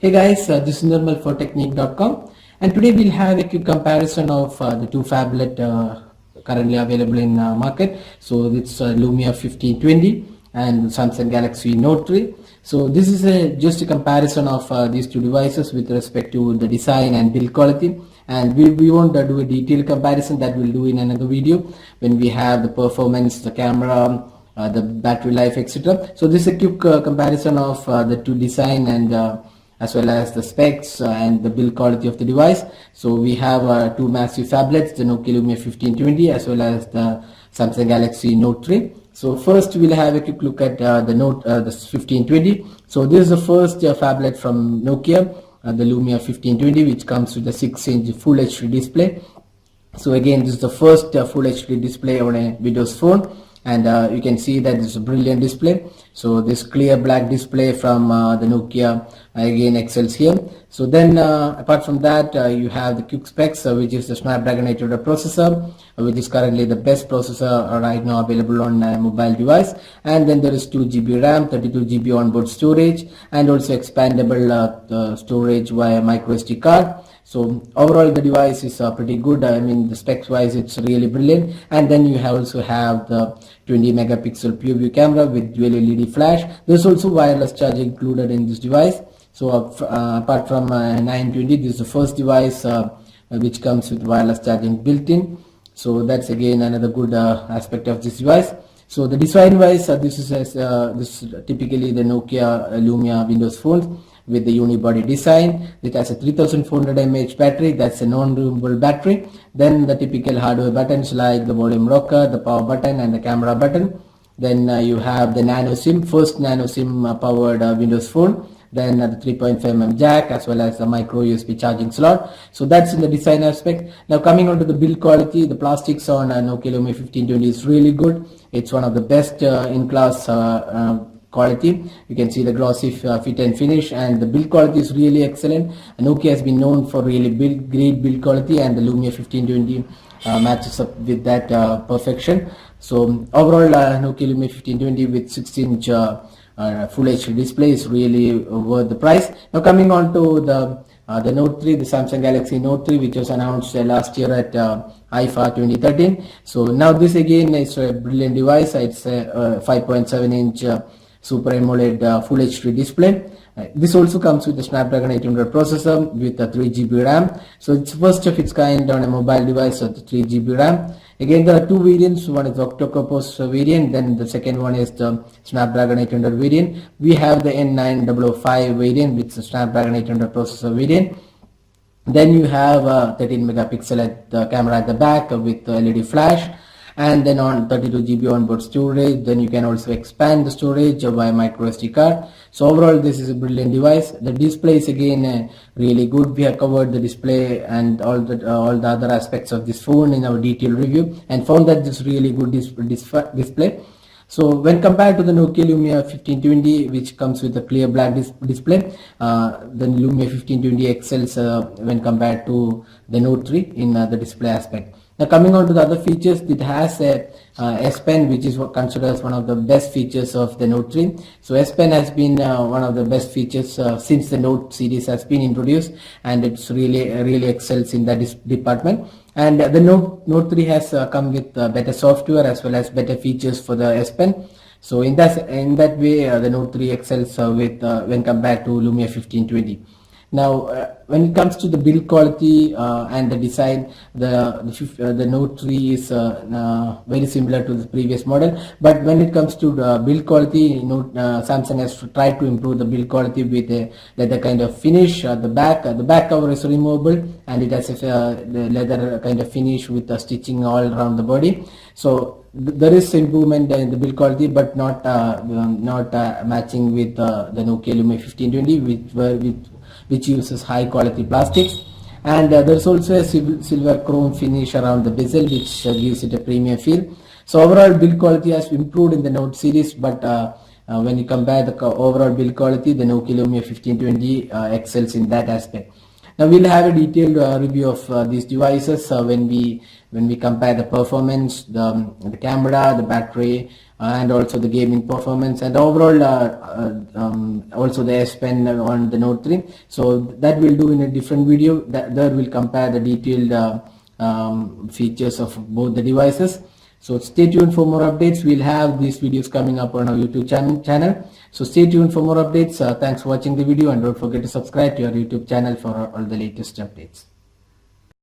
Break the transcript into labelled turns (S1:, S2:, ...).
S1: Hey guys, this is Nirmal for Technique.com, and today we'll have a quick comparison of the two phablet currently available in market. So it's Lumia 1520 and Samsung Galaxy Note 3. So this is just a comparison of these two devices with respect to the design and build quality, and we won't do a detailed comparison. That we'll do in another video when we have the performance, the camera, the battery life, etc. So this is a quick comparison of the two design and as well as the specs and the build quality of the device. So we have two massive phablets, the Nokia Lumia 1520 as well as the Samsung Galaxy Note 3. So first we'll have a quick look at the 1520. So this is the first phablet from Nokia, the Lumia 1520, which comes with a 6-inch Full HD display. So again, this is the first Full HD display on a Windows phone, and you can see that it's a brilliant display. So this clear black display from the Nokia again excels here. So then apart from that, you have the quick specs, which is the Snapdragon 800 processor, which is currently the best processor right now available on a mobile device. And then there is 2 GB RAM, 32 GB onboard storage, and also expandable storage via micro SD card. So overall the device is pretty good. I mean, the specs wise it's really brilliant. And then you also have the 20 megapixel pure view camera with dual LED flash. There's also wireless charging included in this device. So apart from 920, this is the first device which comes with wireless charging built in. So that's again another good aspect of this device. So the design wise, this is typically the Nokia Lumia Windows phones with the unibody design. It has a 3400 mAh battery, that's a non-removable battery. Then the typical hardware buttons like the volume rocker, the power button and the camera button. Then you have the nano SIM, first nano SIM powered Windows phone. Then the 3.5mm jack as well as the micro USB charging slot. So that's in the design aspect. Now coming on to the build quality, the plastics on Nokia Lumia 1520 is really good. It's one of the best in class quality. You can see the glossy fit and finish, and the build quality is really excellent. Nokia has been known for really great build quality, and the Lumia 1520 matches up with that perfection. So overall Nokia Lumia 1520 with 16-inch Full HD display is really worth the price. Now coming on to the Note 3, the Samsung Galaxy Note 3, which was announced last year at IFA 2013. So now this again is a brilliant device. It's a 5.7-inch Super AMOLED Full HD display. This also comes with the Snapdragon 800 processor with a 3 GB RAM. So it's first of its kind on a mobile device with the 3 GB RAM. Again, there are two variants. One is the octo-core variant, then the second one is the Snapdragon 800 variant. We have the N9005 variant with the Snapdragon 800 processor variant. Then you have 13 megapixel at the camera at the back with LED flash, and then on 32 GB onboard storage. Then you can also expand the storage via micro SD card. So overall this is a brilliant device. The display is again really good. We have covered the display and all the other aspects of this phone in our detailed review and found that this really good display. So when compared to the Nokia Lumia 1520, which comes with a clear black display, the Lumia 1520 excels when compared to the Note 3 in the display aspect. Now coming on to the other features, it has a S Pen, which is considered as one of the best features of the Note 3. So S Pen has been one of the best features since the Note series has been introduced, and it's really excels in that department. And the Note 3 has come with better software as well as better features for the S Pen. So in that way, the Note 3 excels with when compared to Lumia 1520. Now when it comes to the build quality and the design, the Note 3 is very similar to the previous model, but when it comes to the build quality, Samsung has tried to improve the build quality with a leather kind of finish. The back cover is removable, and it has the leather kind of finish with the stitching all around the body. So there is improvement in the build quality, but not matching with the Nokia Lumia 1520, which uses high quality plastics. And there's also a silver chrome finish around the bezel, which gives it a premium feel. So overall build quality has improved in the Note series, but when you compare the overall build quality, the Nokia Lumia 1520 excels in that aspect. Now we'll have a detailed review of these devices when we compare the performance, the camera, the battery, and also the gaming performance, and overall also the S Pen on the Note 3. So that we'll do in a different video. There we'll compare the detailed features of both the devices. So stay tuned for more updates. We'll have these videos coming up on our YouTube channel. So stay tuned for more updates. Thanks for watching the video, and don't forget to subscribe to our YouTube channel for all the latest updates.